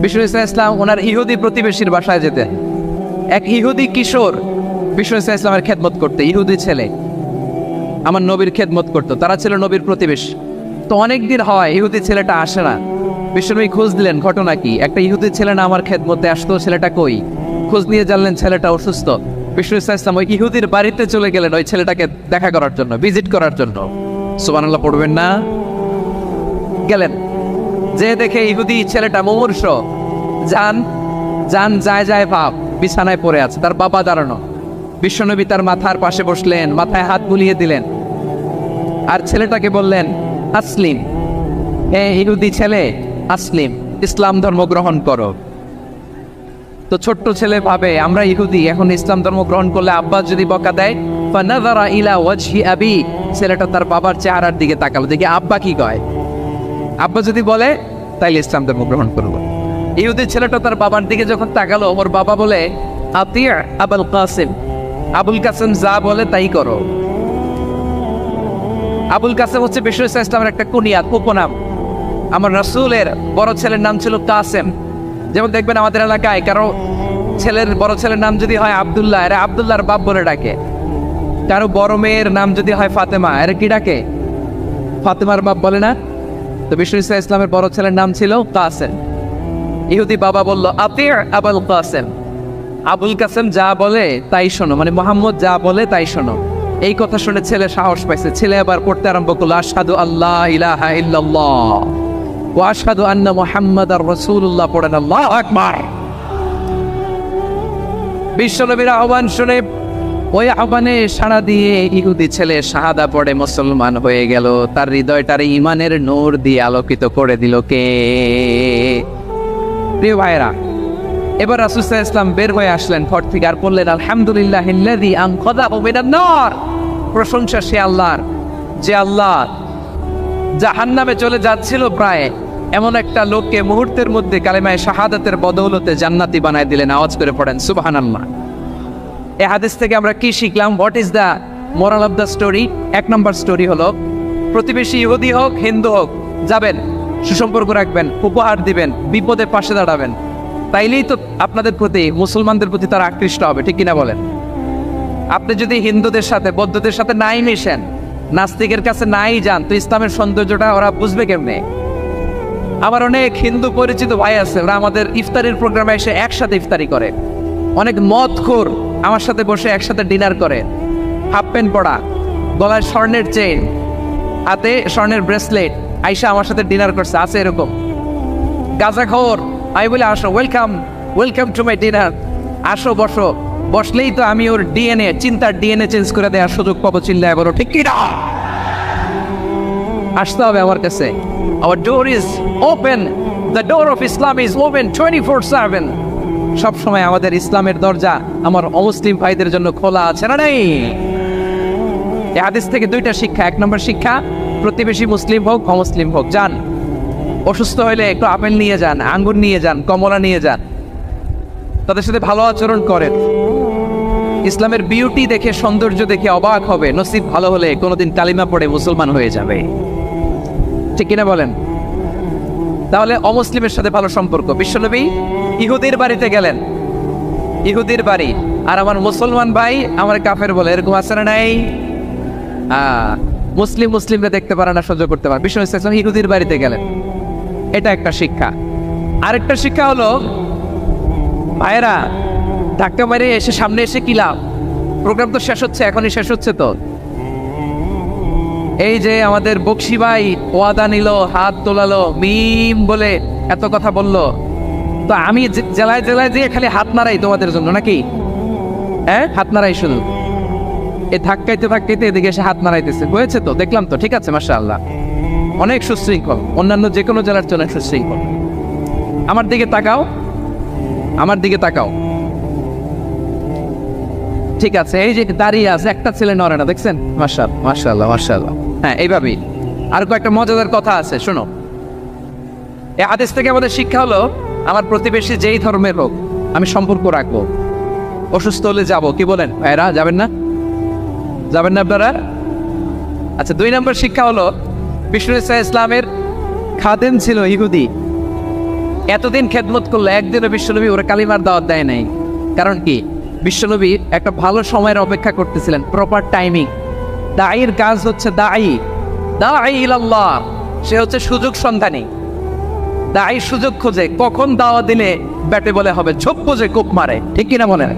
বিষ্ণু ইসলাম ওনার ইহুদি প্রতিবেশীর বাসায় যেতেন। এক ইহুদি কিশোর বিষ্ণু ইসলামের খেদমত করতে, ইহুদি ছেলে আমার নবীর খেদমত করতো, তারা ছিল নবীর প্রতিবেশী। তো অনেক দিন হয় ইহুদি ছেলেটা আসে না। বিশ্বনবী খোঁজ দিলেন ঘটনা কি, একটা ইহুদি ছেলে না আমার খেদমতে আসতো, ছেলেটা কই? খোঁজ নিয়ে জানলেন ছেলেটা অসুস্থ। বিষ্ণু ইসলাম ওই ইহুদির বাড়িতে চলে গেলেন ওই ছেলেটাকে দেখা করার জন্য, ভিজিট করার জন্য। সুবহানাল্লাহ পড়বেন না? গেলেন, যে দেখে ইহুদি ছেলেটা মুমূর্ষ, যান যান যায় যায় ভাব, বিছানায় পড়ে আছে, তার বাবা দাঁড়ানো। বিশ্বনবী তার মাথার পাশে বসলেন, মাথায় হাত বুলিয়ে দিলেন, আর ছেলেটাকে বললেন আসলিম, হে ইহুদি ছেলে আসলিম, ইসলাম ধর্ম গ্রহণ করো। তো ছোট্ট ছেলে ভাবে আমরা ইহুদি, এখন ইসলাম ধর্ম গ্রহণ করলে আব্বা যদি বকা দেয়, ফানাযারা ইলা ওয়াজহি আবি, ছেলেটা তার বাবার চেহারার দিকে তাকালো, দেখি আব্বা কি কয়। আব্বা যদি বলে তাইলে ইসলাম ধর্ম গ্রহণ করবো। ইহুদি ছেলেটা তার বাবার দিকে যখন তাকালো, ওর বাবা বলে আতিয়া আবুল কাসিম, আবুল কাসিম যা বলে তাই করো। আবুল কাসিম হচ্ছে বিষ্ণু ইসলামের একটা কুনিয়াত, উপনাম। আমার রাসূলের বড় ছেলের নাম ছিল কাসেম। যেমন দেখবেন আমাদের এলাকায় কারো ছেলের বড় ছেলের নাম যদি হয় আব্দুল্লাহ, এরা আব্দুল্লাহর বাপ বলে ডাকে। কারো বড় মেয়ের নাম যদি হয় ফাতেমা, এরা কি ডাকে? ফাতেমার বাপ বলে না? তো বিষ্ণু ইসলামের বড় ছেলের নাম ছিল কাসেম। ইহুদি বাবা বলল আতিয়া আবুল কাসেম, আবুল কাসেম যা বলে তাই শোনো, মানে মোহাম্মদ যা বলে তাই শোনো। এই কথা শুনে ছেলে সাহস পাইছে, ছেলে আবার পড়তে আরম্ভ করলো আশহাদু আল্লাহ ইলাহা ইল্লাল্লাহ ওয়া আশহাদু আন্না মুহাম্মাদার রাসূলুল্লাহ, পড়েন আল্লাহু আকবার। বিশ্বনবীর আহ্বান শুনে ওই আহ্বানে সাড়া দিয়ে ইহুদি ছেলে শাহাদা পড়ে মুসলমান হয়ে গেল। তার হৃদয়টার ঈমানের নূর দিয়ে আলোকিত করে দিল কে? প্রিয় ভাইরা, এবার রাসূল সাল্লাল্লাহু আলাইহি ওয়াসাল্লাম বের হয়ে আসলেন ঘর থেকে, আর বললেন আলহামদুলিল্লাহিল্লাযী আনকাযাহু মিনান নার, প্রশংসা সে আল্লাহর যে আল্লাহ জাহান্নামে চলে যাচ্ছিল প্রায় এমন একটা লোককে মুহূর্তের মধ্যে কালেমায়ে শাহাদাতের বদৌলতে জান্নাতি বানায় দিলেন। আওয়াজ করে পড়েন সুবহানাল্লাহ। এই হাদিস থেকে আমরা কি শিখলাম? What is the moral of the story? এক নম্বর স্টোরি হলো, প্রতিবেশী ইহুদি হোক হিন্দু হোক, যাবেন, সুসম্পর্ক রাখবেন, উপহার দিবেন, বিপদে পাশে দাঁড়াবেন, তাইলেই তো আপনাদের প্রতি, মুসলমানদের প্রতি তারা আকৃষ্ট হবে, ঠিক কিনা বলেন? আপনি যদি হিন্দুদের সাথে বৌদ্ধদের সাথে নাই মিশেন, নাস্তিকের কাছে নাই যান, তো ইসলামের সৌন্দর্যটা ওরা বুঝবে কেমনে? আমার অনেক হিন্দু পরিচিত ভাই আছে, ওরা আমাদের ইফতারির প্রোগ্রামে এসে একসাথে ইফতারি করে। অনেক মদখোর আমার সাথে বসে একসাথে ডিনার করে, হাফ প্যান্ট পরা, গলায় স্বর্ণের চেইন, হাতে স্বর্ণের ব্রেসলেট, আইসা আমার সাথে ডিনার করছে, আছে এরকম। গাঁজাখোর, আমি বলি আসো, welcome welcome to my dinner, আসো বসো। বসলেই তো আমি ওর ডিএনএ, চিন্তার ডিএনএ চেঞ্জ করে দেওয়ার সুযোগ পাবো, চিল্লায় বলো ঠিক কি না? আসতে হবে আমার কাছে। Our door is open, the door of Islam is open 24/7। সব সময় আমাদের ইসলামের দরজা আমার অমুসলিম ভাইদের জন্য খোলা আছে, না নেই? এই হাদিস থেকে দুইটা শিক্ষা। এক নম্বর শিক্ষা, প্রতিবেশী মুসলিম হোক অমুসলিম হোক, যান, অসুস্থ হলে একটু আপেল নিয়ে যান, আঙ্গুর নিয়ে যান, কমলা নিয়ে যান, তাদের সাথে ভালো আচরণ করেন। ইসলামের বিউটি দেখে, সৌন্দর্য দেখে অবাক হবে, নসিব ভালো হলে কোনোদিন কালিমা পড়ে মুসলমান হয়ে যাবে, ঠিক কিনা বলেন? তাহলে অমুসলিমের সাথে ভালো সম্পর্ক। বিশ্বনবী ইহুদির বাড়িতে গেলেন, ইহুদির বাড়ি, আর আমার মুসলমান ভাই আমার কাফের বলে, এরকম আছে না নাই? মুসলিম মুসলিমরা দেখতে পারে না, সহ্য করতে পারে। বিশ্বনবী সাল্লাল্লাহু আলাইহি ওয়াসাল্লাম ইহুদির বাড়িতে গেলেন, এটা একটা শিক্ষা। আরেকটা শিক্ষা হলো, ভাইয়েরা ধাক্কা মারে এসে সামনে এসে কি লাভ? প্রোগ্রাম তো শেষ হচ্ছে, এখনই শেষ হচ্ছে। তো এই যে আমাদের বকশি ভাই ওয়াদা নিল, হাত তোলালো, মিম বলে এত কথা বললো, তো আমি জেলায় জেলায় দিয়ে খালি হাত নাড়াই তোমাদের জন্য নাকি? হ্যাঁ, হাত নাড়াই শুধু। এই ধাক্কাইতে ধাক্কাইতে এদিকে এসে হাত নাড়াইতেছে, হয়েছে তো, দেখলাম তো, ঠিক আছে, মাশাআল্লাহ, অনেক সুশৃঙ্খল, অন্যান্য যে কোনো জেলার জন্য সুশৃঙ্খল। আমার দিকে তাকাও, আমার দিকে তাকাও, ঠিক আছে। এই যে দাঁড়িয়ে আছে, একটা ছেলে নড়ে না, দেখছেন? মাশাআল্লাহ মাশাআল্লাহ মাশাআল্লাহ। হ্যাঁ, এইভাবেই। আর কয়েকটা মজাদার কথা আছে, শোনো। এই হাদিস থেকে আমাদের শিক্ষা হলো, আমার প্রতিবেশী যেই ধর্মের হোক আমি সম্পর্ক রাখবো। অসুস্থ হলে যাব, কি বলেন ভাইরা? যাবেন না? যাবেন না আপনারা? আচ্ছা, 2 নম্বর শিক্ষা হলো, বিষ্ণু ইসলামের খাদেম ছিল ইহুদি, এতদিন খেদমত করলো, একদিনও বিশ্বনবী ওরা কালিমার দাওয়াত দেয় নাই। কারণ কি? বিশ্বনবী একটা ভালো সময়ের অপেক্ষা করতেছিলেন, প্রপার টাইমিং। দায়ীর কাজ হচ্ছে দায়ী ইলাল্লাহ, সে হচ্ছে সুযোগ সন্ধানী। দায়ী সুযোগ খোঁজে, কখন দাওয়া দিলে ব্যাটে বলে হবে, ঝোপ বোঝে কোপ মারে, ঠিক কিনা বলেন?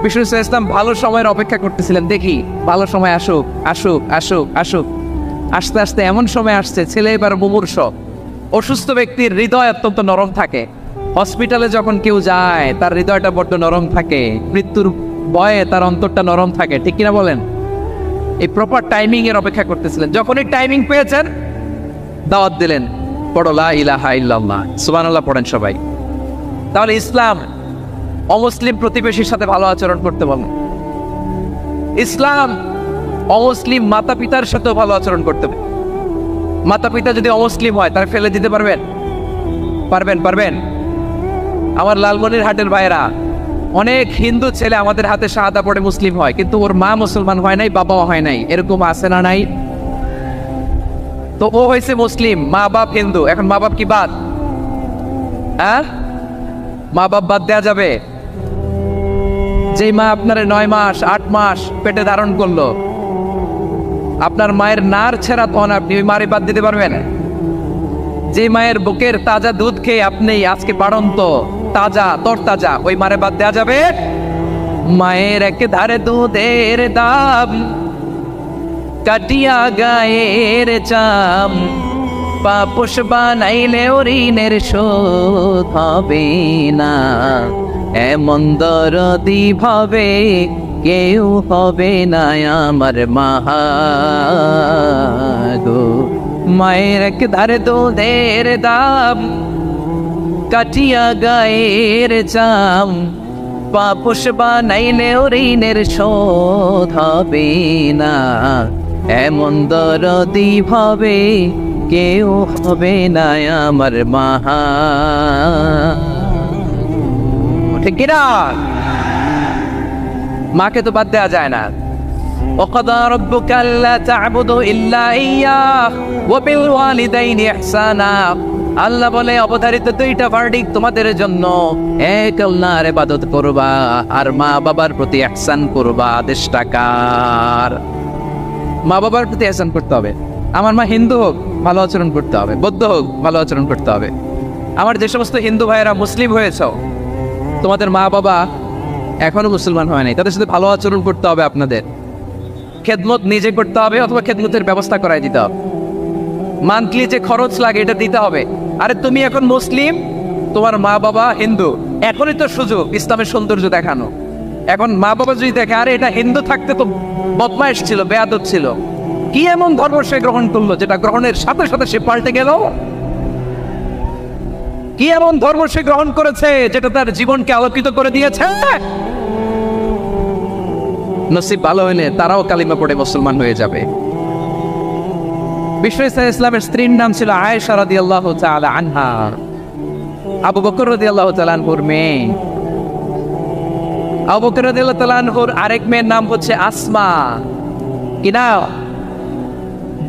বিষ্ণু ইসলাম ভালো সময়ের অপেক্ষা করতেছিলেন, দেখি ভালো সময় আসুক আসুক আসুক আসুক। আস্তে আস্তে এমন সময় আসছে, ছেলে এবার মুমূর্ষ। অসুস্থ ব্যক্তির হৃদয় অত্যন্ত নরম থাকে। হসপিটালে যখন কেউ যায় তার হৃদয়টা বড্ড নরম থাকে, মৃত্যুর ভয়ে তার অন্তরটা নরম থাকে, ঠিক কিনা বলেন? এই প্রপার টাইমিং এর অপেক্ষা করতেছিলেন। যখনই টাইমিং পেয়েছেন দাওয়াত দিলেন, পড়ো লা ইলাহা ইল্লাল্লাহ, সুবহানাল্লাহ পড়েন সবাই। তাহলে ইসলাম অমুসলিম প্রতিবেশীর সাথে ভালো আচরণ করতে বলেন। ইসলাম অমুসলিম মাতা পিতার সাথেও ভালো আচরণ করতে হবে। মাতা পিতা যদি অমুসলিম হয় তার ফেলে দিতে পারবেন? পারবেন? আমার লালমনিরহাটের ভাইরা, অনেক হিন্দু ছেলে আমাদের হাতে শাহাদা পড়ে মুসলিম হয়, কিন্তু ওর মা মুসলমান হয় নাই, বাবাও হয় নাই। এরকম আছে না নাই? তো ও হয়েছে মুসলিম, মা বাপ হিন্দু, এখন মা বাপ কি বাদ? হ্যাঁ, মা বাপ বাদ দেয়া যাবে? যেই মা আপনার 9 মাস 8 মাস পেটে ধারণ করলো, আপনার মায়ের নার ছেড়া তখন আপনি ওই মারে বাদ দিতে পারবেন? যে মায়ের বুকের তাজা দুধ খেয়ে আপনি আজকে বাড়ন্ত তাজা তরতাজা, ওই মারে বাদ দেওয়া যাবে? মায়ের এক ধারে দুধের দাম, কাটিয়া গায়ের চাম, পাপোশ বানাইলে ঋণের শোধ হবে না, এমন দরদি ভাবে কেউ হবে না আমার মাহা গো। মায়ের এক ধারে দুধের দাম, কাটিয়া গায়ের চাম, পাপোশ বানাইলে ঋণের শোধ হবে না, এমন দরদি ভাবে কেউ হবে না আমার মাহা। ঠিক কিনা? মাকে তো বাদ দেওয়া যায় না। وقضى ربك ألا تعبدوا إلا إياه وبالوالدين إحسانا। আল্লাহ বলে অবধারিত 2টা ভার্ডিক্ট তোমাদের জন্য, এক আল্লাহর ইবাদত করবা আর মা বাবার প্রতি ইহসান করবা। আদেশটা কার? মা বাবার প্রতি ইহসান করতে হবে। আমার মা হিন্দু হোক ভালো আচরণ করতে হবে, বৌদ্ধ হোক ভালো আচরণ করতে হবে। আমার যে সমস্ত হিন্দু ভাইয়েরা মুসলিম হয়েছ, তোমাদের মা বাবা এখনো মুসলমান হয় নাই, তাদের সাথে ভালো আচরণ করতে হবে। আপনাদের খেদমত নিজে করতে হবে অথবা খেদমতের ব্যবস্থা করাই দিতে হবে। মান্থলি যে খরচ লাগে এটা দিতে হবে। আরে তুমি এখন মুসলিম, তোমার মা বাবা হিন্দু, এখনই তো সুযোগ ইসলামের সৌন্দর্য দেখানো। এখন মা বাবা যদি দেখে আরে এটা হিন্দু থাকতে তো বদমাইশ ছিল, বেয়াদব ছিল, কি এমন ধর্ম সে গ্রহণ করলো যেটা গ্রহণের সাথে সাথে সে পাল্টে গেল? কি এমন ধর্ম সে গ্রহণ করেছে যেটা তার জীবনকে আলোকিত করে দিয়েছে? নসিব ভালো হইলে তারাও কালিমা পড়ে মুসলমান হয়ে যাবে। বিষ্ণু ইসলামের স্ত্রীর নাম ছিল আয়েশা রাদিয়াল্লাহু তাআলা আনহা, আবু বকর রাদিয়াল্লাহু তাআলা আনহুর মেয়ে। আবু বকর রাদিয়াল্লাহু তাআলা আনহুর আরেক মেয়ের নাম হচ্ছে আসমা। কি না?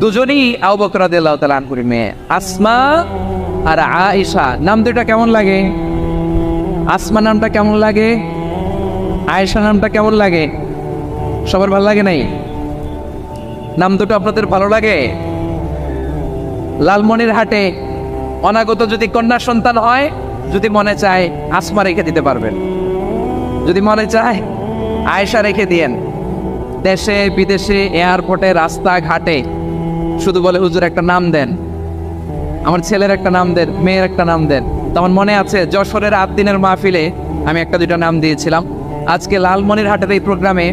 দুজনই আবু বকর রাদিয়াল্লাহু তাআলা আনহুর মেয়ে, আসমা আর আয়েশা। নাম দুটো কেমন লাগে? আসমা নামটা কেমন লাগে? আয়েশা নামটা কেমন লাগে? সবার ভালো লাগে নাই? নাম দুটো আপনাদের ভালো লাগে? লালমনিরহাটে অনাগত যদি কন্যা সন্তান হয়, যদি মনে চায় আসমা রেখে দিতে পারবেন, যদি মনে চায় আয়েশা রেখে দিয়েন। দেশে বিদেশে এয়ারপোর্টে রাস্তাঘাটে শুধু বলে হুজুর একটা নাম দেন, আমার ছেলের একটা নাম দেন, মেয়ের একটা নাম দেন। তো আমার মনে আছে যশোরের 8 দিনের মাহফিলে আমি 1-2টা নাম দিয়েছিলাম। আজকে লালমনিরহাটের এই প্রোগ্রামে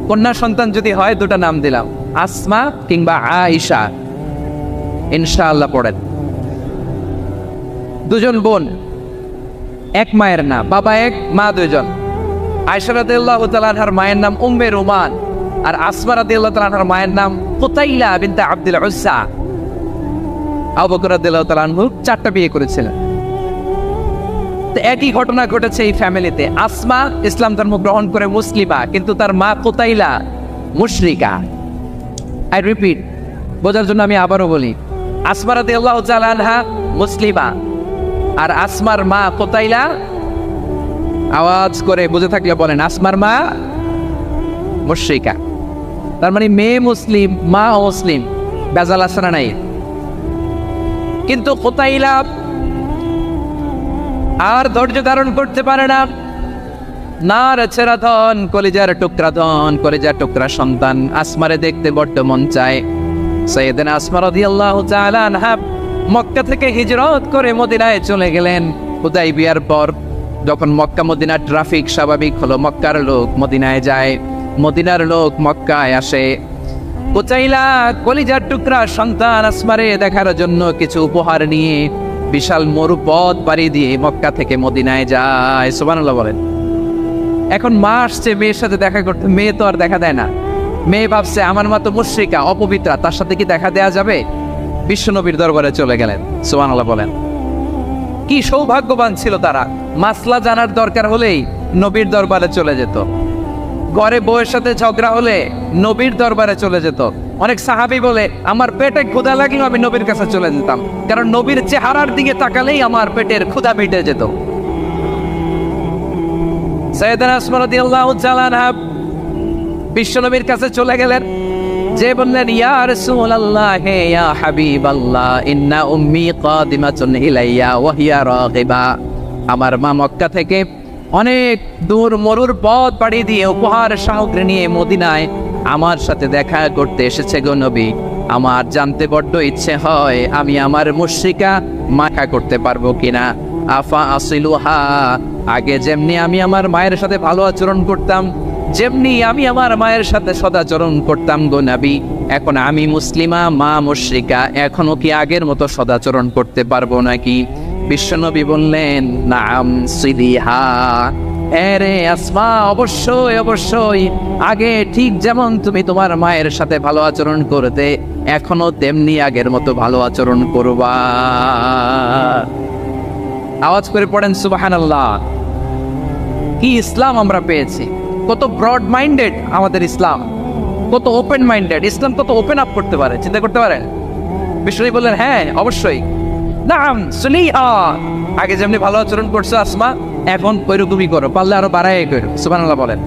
কন্যা সন্তান যদি হয় 2টা নাম দিলাম, আসমা কিংবা আয়েশা। ইনশাআল্লাহ পড়েন। দুজন বোন, এক মায়ের নাম, বাবা এক মা 2জন। আয়েশা রাদিয়াল্লাহু তাআলা আনহার মায়ের নাম উম্মে রুমান, আর আসমা রাদিয়াল্লাহু তাআলা আনহার মায়ের নাম কুতাইলা বিনতে আব্দুল উজ্জা। আবু বকর রাদিয়াল্লাহু তাআলা আনহু 4টা বিয়ে করেছিলেন। তো একই ঘটনা ঘটেছে এই ফ্যামিলিতে। আসমা ইসলাম ধর্ম গ্রহণ করে মুসলিমা, কিন্তু তার মা কুতাইলা মুশরিকা। আই রিপিট, বোঝার জন্য আমি আবারও বলি, আসমা রাদিয়াল্লাহু তাআলা আনহা মুসলিমা, আর আসমার মা কোতাইলা, আওয়াজ করে বুঝে থাকলে বলেন, আসমার মা মুশরিকা। তার মানে মেয়ে মুসলিম, মা মুসলিম, বেজাল আছে না নাই? কিন্তু কোতাইলা আর ধৈর্য ধারণ করতে পারে না। নার ছেড়া ধন, কলিজার টুকরা ধন, কলিজার টুকরা সন্তান আসমারে দেখতে বড্ড মন চায়। সাইয়েদনা আসমা রাদিয়াল্লাহু তাআলা আনহা মক্কা থেকে হিজরত করে মদিনায় চলে গেলেন। হুদাইবিয়ার পর যখন মক্কা মদিনার ট্রাফিক স্বাভাবিক হলো, মক্কার লোক মদিনায় যায়, মদিনার লোক মক্কায় আসে। কোচাইলা কলিজার টুকরা সন্তান আসমারে দেখার জন্য কিছু উপহার নিয়ে বিশাল মরুপথ পাড়ি দিয়ে মক্কা থেকে মদিনায় যায়। সুবহানাল্লাহ বলেন। এখন মা আসছে মেয়ের সাথে দেখা করতে, মেয়ে তো আর দেখা দেয় না। মেয়ে ভাবছে আমার মা তো মুশরিকা, অপবিত্রা, তার সাথে কি দেখা দেয়া যাবে? বিশ্বনবীর দরবারে চলে গেলেন। সুবহানাল্লাহ বলেন। কি সৌভাগ্যবান ছিল তারা, মাসলা জানার দরকার হলেই নবীর দরবারে চলে যেত। ঘরে বউয়ের সাথে ঝগড়া হলে নবীর দরবারে চলে যেত। অনেক সাহাবী বলে আমার পেটে ক্ষুধা লাগলেও আমি নবীর কাছে চলে যেতাম, কারণ নবীর চেহারার দিকে তাকালেই আমার পেটের ক্ষুধা মিটে যেত। সাইয়েদনা আসমা রাদিয়াল্লাহু তাআলা আনহা বিশ্বনবীর কাছে চলে গেলেন, যে বললেন ইয়া রাসূলুল্লাহ, হে ইয়া হাবিবাল্লাহ, ইন্না উম্মি কাদিমাতুন ইলাইয়া ওয়া হিয়া রাগিবা। আমার মা মক্কা থেকে অনেক দূর মরুর পথ পাড়ি দিয়ে উপহার সামগ্রী নিয়ে মদিনায় আমার সাথে দেখা করতে এসেছে গো নবী। আমার জানতে বড্ড ইচ্ছে হয় আমি আমার মুশরিকা মাখা করতে পারবো কিনা। আফা আসিলুহা, আগে যেমনি আমি আমার মায়ের সাথে ভালো আচরণ করতাম, যেমনি আমি আমার মায়ের সাথে সদাচরণ করতাম গো নবী, এখন আমি মুসলিমা, মা মুশরিকা, এখনো কি আগের মতো সদাচরণ করতে পারবো নাকি? বিশ্বনবী বললেন নাম সিলিহা, আরে আসমা, অবশ্যই অবশ্যই, আগে ঠিক যেমন তুমি তোমার মায়ের সাথে ভালো আচরণ করতে, এখনো তেমনি আগের মতো ভালো আচরণ করবা। আওয়াজ করে পড়েন সুবহানাল্লাহ। কি ইসলাম আমরা পেয়েছি! কত ব্রড মাইন্ডেড আমাদের ইসলাম, কত ওপেন মাইন্ডেড ইসলাম, কত ওপেন আপ করতে পারে, চিন্তা করতে পারেন। বিশ্বনবী বললেন হ্যাঁ অবশ্যই, নাম সুলিহা, আগে যেমনি ভালো আচরণ করছো আসমা, এখন ওইরকমই করো, পারলে আরো বাড়াই করো। সুবহানাল্লাহ বলেন।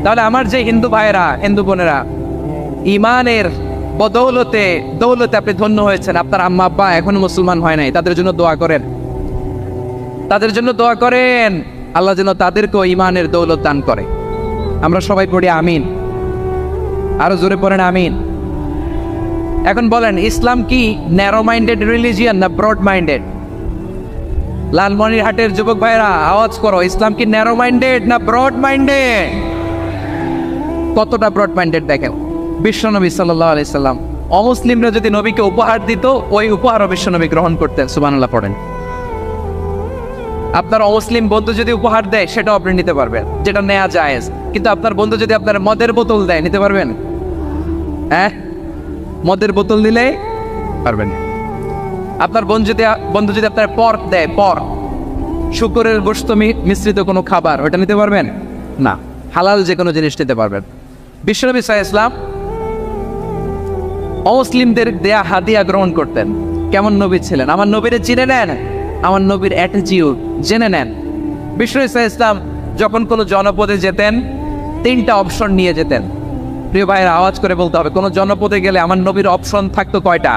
তাহলে আমার যে হিন্দু ভাইয়েরা, হিন্দু বোনেরা, ইমানের বদৌলতে দৌলতে আপনি ধন্য হয়েছেন, আপনার আম্মা আব্বা এখনো মুসলমান হয় নাই, তাদের জন্য দোয়া করেন, তাদের জন্য দোয়া করেন, আল্লাহ যেন তাদেরকেও ইমানের দৌলত দান করে। আমরা সবাই পড়ি আমিন, আরো জোরে পড়েন আমিন। এখন বলেন, ইসলাম কি ন্যারো মাইন্ডেড রিলিজিয়ান না ব্রড মাইন্ডেড? লালমনিরহাটের যুবক ভাইরা আওয়াজ করো, ইসলাম কি ন্যারো মাইন্ডেড না ব্রড মাইন্ডেড? কতটা ব্রড মাইন্ডেড দেখেন। বিশ্বনবী সাল্লাল্লাহু আলাইহি সাল্লাম অমুসলিমরা যদি নবীকে উপহার দিত, ওই উপহারও বিশ্বনবী গ্রহণ করতেন। সুবহানাল্লাহ পড়েন। আপনার অমুসলিম বন্ধু যদি উপহার দেয়, সেটাও আপনি নিতে পারবেন, যেটা নেওয়া জায়েজ। কিন্তু আপনার বন্ধু যদি আপনার মদের বোতল দেয়, নিতে পারবেন? হ্যাঁ, মদের বোতল দিলে পারবেন। আপনার বন্ধু যদি আপনার পর্ক দেয়, পর্ক, শুকরের গোশত মিশ্রিত কোনো খাবার, ওটা নিতে পারবেন না। হালাল যে কোনো জিনিস নিতে পারবেন। বিশ্বনবী সাল্লাল্লাহু আলাইহি ওয়াসাল্লাম অমুসলিমদের দেয়া হাদিয়া গ্রহণ করতেন। কেমন নবী ছিলেন! আমার নবীরে চিনে নেন, আমার নবীর অ্যাটিটিউড জেনে নেন। বিশ্বনবী সাল্লাল্লাহু আলাইহি ওয়াসাল্লাম যখন কোনো জনপদে যেতেন, 3টা অপশন নিয়ে যেতেন। প্রিয় ভাইয়েরা আওয়াজ করে বলতে হবে, কোনো জনপদে গেলে আমার নবীর অপশন থাকতো কয়টা?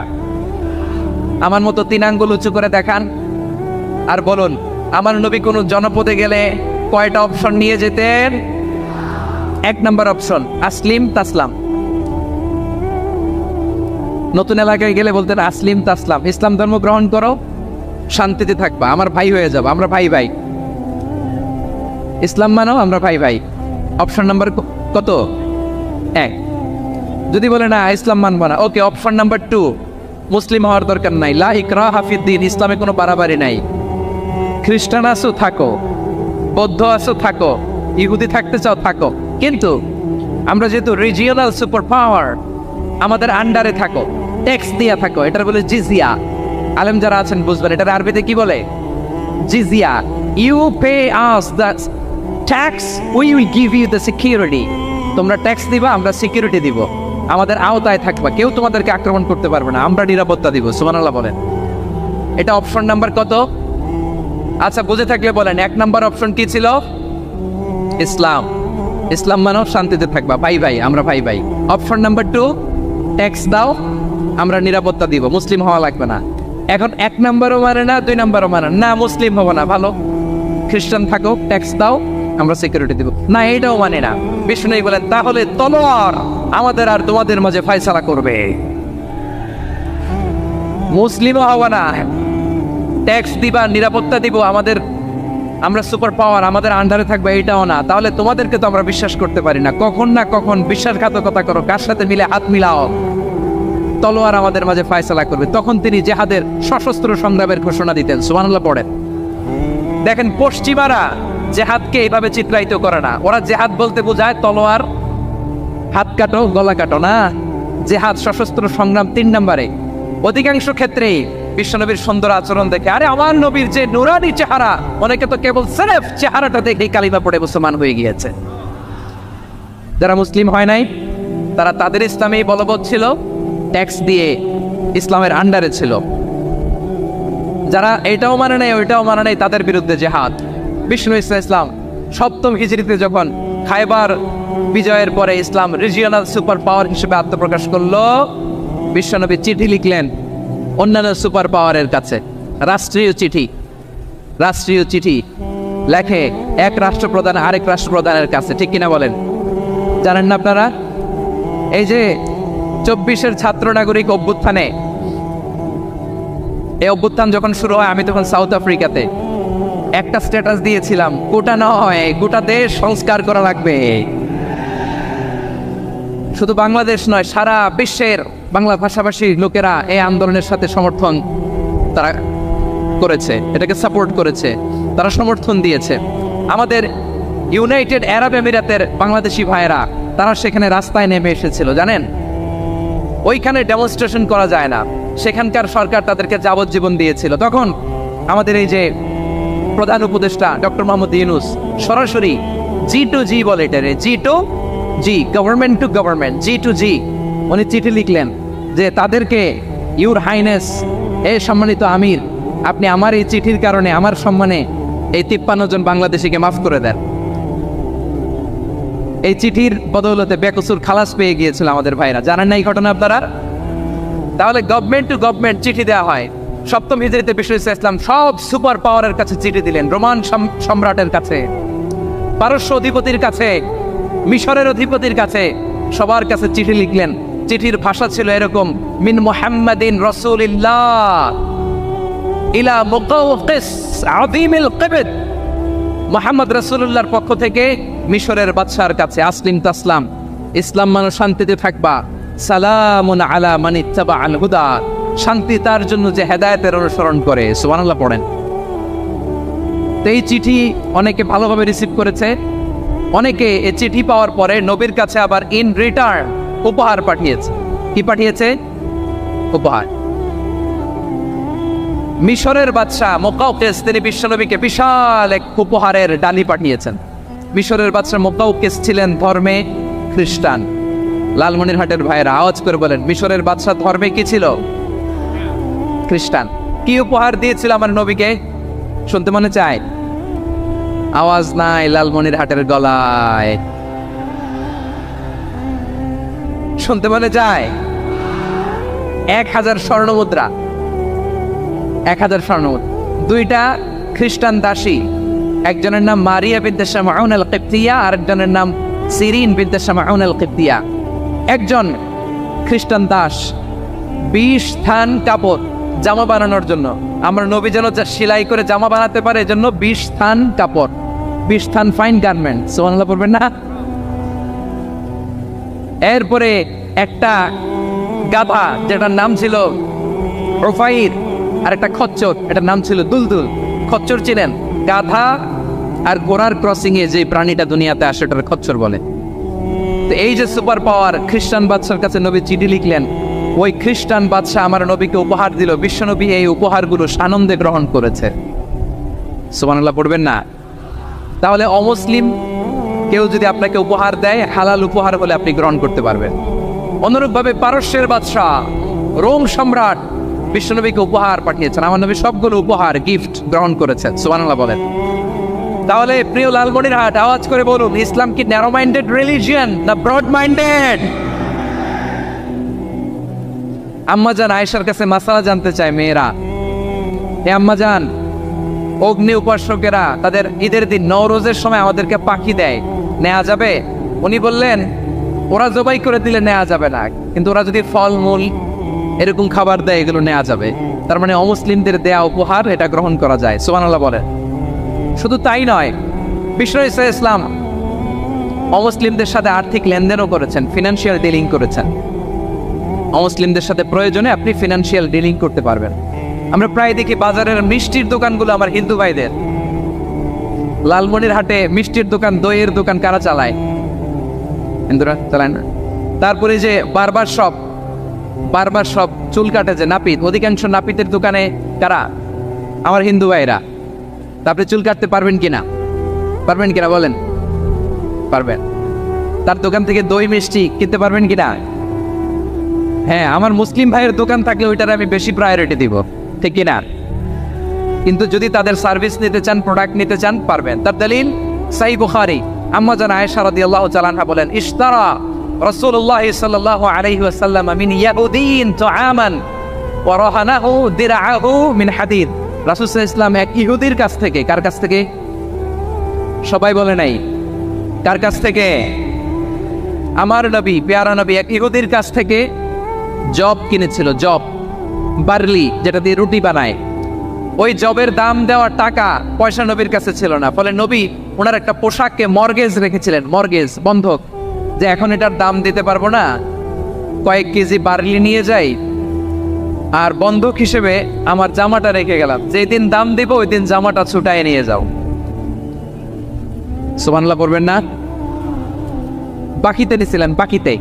আমার মতো 3 আঙ্গুল উঁচু করে দেখান আর বলুন, আমার নবী কোনো জনপদে গেলে কয়টা অপশন নিয়ে যেতেন? 1 নম্বর অপশন আসলিম তাসলাম। নতুন এলাকায় গেলে বলতেন আসলিম তাসলাম, ইসলাম ধর্ম গ্রহণ করো, শান্তিতে থাকবা, আমার ভাই হয়ে যাবো, আমরা ভাই ভাই, ইসলাম মানো, আমরা ভাই ভাই। অপশন নাম্বার কত? 1। যদি বলে না ইসলাম মানবো না, ওকে, অপশন নাম্বার 2, মুসলিম হওয়ার দরকার নাই, লা ইকরাহা ফিদ্দিন, ইসলামে কোনো বাড়াবাড়ি নাই। খ্রিস্টান আছো থাকো, বৌদ্ধ আছো থাকো, ইহুদি থাকতে চাও থাকো, কিন্তু আমরা যেহেতু রিজিওনাল সুপার পাওয়ার, আমাদের আন্ডারে থাকো, ট্যাক্স দিয়া থাকো, এটার বলে জিজিয়া। আলেম যারা আছেন বুঝবেন, এটার আরবিতে কি বলে? জিজিয়া। You pay us the tax, we will give you the security. তোমরা ট্যাক্স দিবা, আমরা সিকিউরিটি দিব, আমাদের আওতায় থাকবা, কেউ তোমাদেরকে আক্রমণ করতে পারবে না, আমরা নিরাপত্তা দিব। সুবহানাল্লাহ বলেন। এটা অপশন নাম্বার কত? আচ্ছা, বুঝে থাকলে বলেন 1 নাম্বার অপশন কি ছিল? ইসলাম। ইসলাম মানো শান্তিতে থাকবা, ভাই ভাই, আমরা ভাই ভাই। অপশন নাম্বার 2, ট্যাক্স দাও, আমরা নিরাপত্তা দিব, মুসলিম হওয়া লাগবে না। এখন 1 নাম্বারও মানে না, 2 নাম্বারও মানে না, মুসলিম হবো না, ভালো খ্রিস্টান থাকো, ট্যাক্স দাও, আমরা সিকিউরিটি দিব না, এইটাও মানে না। বিষ্ণু বলেন তাহলে তলোয়ার আমাদের আর তোমাদের মাঝে ফয়সালা করবে, মুসলিমও হওয়া না, ট্যাক্স দিবা, নিরাপত্তা দিব, আমরা সুপার পাওয়ার, আমাদের আন্ডারে থাকবে, এইটাও না। তাহলে তোমাদেরকে তো আমরা বিশ্বাস করতে পারি না, কখন না কখন বিশ্বাসঘাতকতা করো, কার সাথে মিলে হাত মিলাও, তলোয়ার আমাদের মাঝে ফয়সালা করবে। তখন তিনি জেহাদের সশস্ত্র সংগ্রামের ঘোষণা দিতেন। সুবহানাল্লাহ পড়েন। দেখেন, পশ্চিমারা জেহাদকে এইভাবে চিত্রায়িত করে না। ওরা জেহাদ বলতে বোঝায় তলোয়ার, হাত কাটো, গলা কাটো না। জেহাদ সশস্ত্র সংগ্রাম 3 নম্বরে। অধিকাংশ ক্ষেত্রেই বিশ্বনবীর সুন্দর আচরণ দেখে, আরে আমার নবীর যে নুরানি চেহারা, অনেকে তো কেবল সির্ফ চেহারাটা দেখেই কালিমা পড়ে মুসলমান হয়ে গিয়েছে। যারা মুসলিম হয় নাই তারা তাদের ইসলামেই বলবৎ ছিল, ট্যাক্স দিয়ে ইসলামের আন্ডারে ছিল। যারা এটাও মানে নাই ওইটাও মানে নাই, তাদের বিরুদ্ধে জেহাদ। বিষ্ণু ইসলাম 7ম হিজরিতে যখন খায়বার বিজয়ের পরে ইসলাম রিজিওনাল সুপার পাওয়ার হিসেবে আত্মপ্রকাশ করলো, বিশ্বনবী চিঠি লিখলেন অন্যান্য সুপার পাওয়ারের কাছে, রাষ্ট্রীয় চিঠি লেখে এক রাষ্ট্রপ্রধান আরেক রাষ্ট্রপ্রধানের কাছে, ঠিক কিনা বলেন? জানেন না আপনারা? এই যে 24-এর ছাত্র নাগরিক অভ্যুত্থানে, এই অভ্যুত্থান যখন শুরু হয়, আমি তখন সাউথ আফ্রিকাতে, একটা স্ট্যাটাস দিয়েছিলাম, গোটা নয় গোটা দেশ সংস্কার করা লাগবে। শুধু বাংলাদেশ নয়, সারা বিশ্বের বাংলা ভাষাভাষী লোকেরা এই আন্দোলনের সাথে সমর্থন তারা করেছে, এটাকে সাপোর্ট করেছে, তারা সমর্থন দিয়েছে। আমাদের ইউনাইটেড আরব আমিরাতের বাংলাদেশি ভাইয়েরা তারা সেখানে রাস্তায় নেমে এসেছিল, জানেন? ওইখানে ডেমনস্ট্রেশন করা যায় না, সেখানকার সরকার তাদেরকে যাবজ্জীবন দিয়েছিল। তখন আমাদের এই যে প্রধান উপদেষ্টা ডক্টর মোহাম্মদ ইউনূস সরাসরি G2G বলে, এটারে G2G, government to government, G2G, উনি চিঠি লিখলেন যে তাদেরকে, ইউর হাইনেস, এ সম্মানিত আমির, আপনি আমার এই চিঠির কারণে আমার সম্মানে এই 53 জন বাংলাদেশিকে মাফ করে দেন। এই চিঠির বদৌলতে বেকসুর খালাস পেয়ে গিয়েছিল আমাদের ভাইরা। জানেন না এই ঘটনা আপনারা? তাহলে গভর্নমেন্ট টু গভর্নমেন্ট চিঠি দেওয়া হয়। 7ম হিজরিতে বিষ্ণু ইসলাম সব সুপার পাওয়ারের কাছে চিঠি দিলেন, রোমান সম্রাটের কাছে, পারস্য অধিপতির কাছে, মিশরের অধিপতির কাছে, সবার কাছে চিঠি লিখলেন। চিঠির ভাষা ছিল এরকম, মিন মুহাম্মাদিন রাসূলিল্লাহ ইলা মুকাওকিস আযীমিল কিবত, মুহাম্মদ রাসূলুল্লাহর পক্ষ থেকে মিশরের বাদশার কাছে, আসলিম তাসলাম, ইসলাম মানো শান্তিতে থাকবা, সালামুন আলা মান ইত্তাবাআল হুদা, শান্তি তার জন্য যে হেদায়েতের অনুসরণ করে। সুবহানাল্লাহ পড়েন। তো এই চিঠি অনেকে ভালোভাবে রিসিভ করেছে, অনেকে এই চিঠি পাওয়ার পরে নবীর কাছে আবার ইন রিটার্ন উপহার পাঠিয়েছে। কি পাঠিয়েছে? উপহার। মিশরের বাদশা মুকাওকিস তিনি বিশ্বনবীকে বিশাল এক উপহারের ডালি পাঠিয়েছেন। মিশরের বাদশা মুকাওকিস ছিলেন ধর্মে খ্রিস্টান। লালমনিরহাটের ভাইয়েরা আওয়াজ করে বলেন, মিশরের বাদশা ধর্মে কি ছিল? খ্রিস্টান। কি উপহার দিয়েছিল আমার নবীকে? শুনতে মনে চায়? আওয়াজ নাই লালমনিরহাটের গলায়, শুনতে মনে যায়? 1000 স্বর্ণমুদ্রা, 1000 স্বর্ণমুদ্রা। 2টা খ্রিস্টান দাসী, একজনের নাম মারিয়া বিনতে শামউন আল কিবতিয়া, আরেকজনের নাম সিরিন বিনতে শামউন আল কিবতিয়া। একজন খ্রিস্টান দাস 20 থান কাপড় জামা বানানোর জন্য, আমরা নবী যেন সেলাই করে জামা বানাতে পারে এজন্য 20 থান কাপড়, 20 থান ফাইন গার্মেন্ট। সুবহানাল্লাহ পড়বেন না? এরপরে একটা গাধা যেটার নাম ছিল উফাইর, আর একটা খচ্চর, এটার নাম ছিল দুলদুল। খচ্চর চিনেন? গাধা আর ঘোড়ার ক্রসিং এ যে প্রাণীটা দুনিয়াতে আসে ওটার খচ্চর বলে। তো এই যে সুপার পাওয়ার খ্রিস্টান বাদশার কাছে নবী চিঠি লিখলেন, ওই খ্রিস্টান বাদশা আমার নবীকে উপহার দিল। বিশ্বনবী এই উপহারগুলো সানন্দে গ্রহণ করেছে। সুবহানাল্লাহ পড়বেন না? তাহলে অমুসলিম কেউ যদি আপনাকে উপহার দেয়, হালাল উপহার হলে আপনি গ্রহণ করতে পারবেন। অনুরূপভাবে পারস্যের বাদশা, রোম সম্রাট, বিশ্বনবীকে উপহার পাঠিয়েছেন, আমার নবী সবগুলো উপহার গিফট গ্রহণ করেছেন। সুবহানাল্লাহ বলেন। তাহলে প্রিয় লালমনিরহাট, আওয়াজ করে বলুন, ইসলাম কি ন্যারো মাইন্ডেড রিলিজিয়ন না ব্রড মাইন্ডেড? আম্মাজান আয়েশার কাছে মাসালা জানতে চায় মেয়েরা, হে আম্মাজান, অগ্নি উপাসকেরা তাদের ঈদের দিন নওরোজের সময় আমাদেরকে পাখি দেয়, নেওয়া যাবে? উনি বললেন, ওরা জবাই করে দিলে নেওয়া যাবে না, কিন্তু ওরা যদি ফলমূল এরকম খাবার দেয় এগুলো নেওয়া যাবে। তার মানে অমুসলিমদের দেয়া উপহার এটা গ্রহণ করা যায়। সুবহানাল্লাহ বলেন। শুধু তাই নয়, বিশ্বনবী সাল্লাল্লাহু আলাইহি ওয়াসাল্লাম অমুসলিমদের সাথে আর্থিক লেনদেনও করেছেন, ফিনান্সিয়াল ডিলিং করেছেন। অমুসলিমদের সাথে প্রয়োজনে আপনি ফিনান্সিয়াল ডিলিং করতে পারবেন। আমরা প্রায় দেখি বাজারের মিষ্টির দোকানগুলো আমার হিন্দু ভাইদের। লালমনিরহাটে মিষ্টির দোকান, দইয়ের দোকান কারা চালায়? হিন্দুরা চালায় না। তারপরে যে বারবার সব চুল কাটে যে নাপিত, অধিকাংশ নাপিতের দোকানে কারা? আমার হিন্দু ভাইরা। তা আপনি চুল কাটতে পারবেন কিনা? পারবেন কিনা বলেন? পারবেন। তার দোকান থেকে দই মিষ্টি কিনতে পারবেন কিনা? হ্যাঁ, আমার মুসলিম ভাইয়ের দোকান থাকলে ওইটার আমি বেশি প্রায়োরিটি দিব, ঠিক কিনা? কিন্তু যদি তাদের সার্ভিস নিতে চান, প্রোডাক্ট নিতে চান, পারবেন। তার দলিল সহিহ বুখারী, আম্মা জান আয়েশা রাদিয়াল্লাহু তাআলা আনহা বলেন, ইশতারা রাসূলুল্লাহ সাল্লাল্লাহু আলাইহি ওয়াসাল্লাম মিন ইয়াহুদিন তুআমান ওয়া রাহানাহু দিরআহু মিন হাদিদ। রাসূল সাল্লাল্লাহু আলাইহি ওয়াসাল্লাম এক ইহুদির কাছ থেকে, কার কাছ থেকে? সবাই বলে নাই কার কাছ থেকে? আমার নবী, পেয়ারা নবী এক ইহুদির কাছ থেকে জব কিনেছিল, জব, বার্লি, যেটা দিয়ে রুটি বানায়। ওই জবের দাম দেওয়ার টাকা পয়সা নবীর কাছে ছিল না, ফলে নবী ওনার একটা পোশাককে মর্গেজ রেখেছিলেন, মর্গেজ, বন্ধক, যে এখন এটার দাম দিতে পারবো না, কয়েক কেজি বার্লি নিয়ে যাই আর বন্ধক হিসেবে আমার জামাটা রেখে গেলাম, যেই দিন দাম দিব ওই দিন জামাটা ছুটায় নিয়ে যাও। সুবহানাল্লাহ পড়বেন না? বাকিতে নিছিলেন, বাকিতে।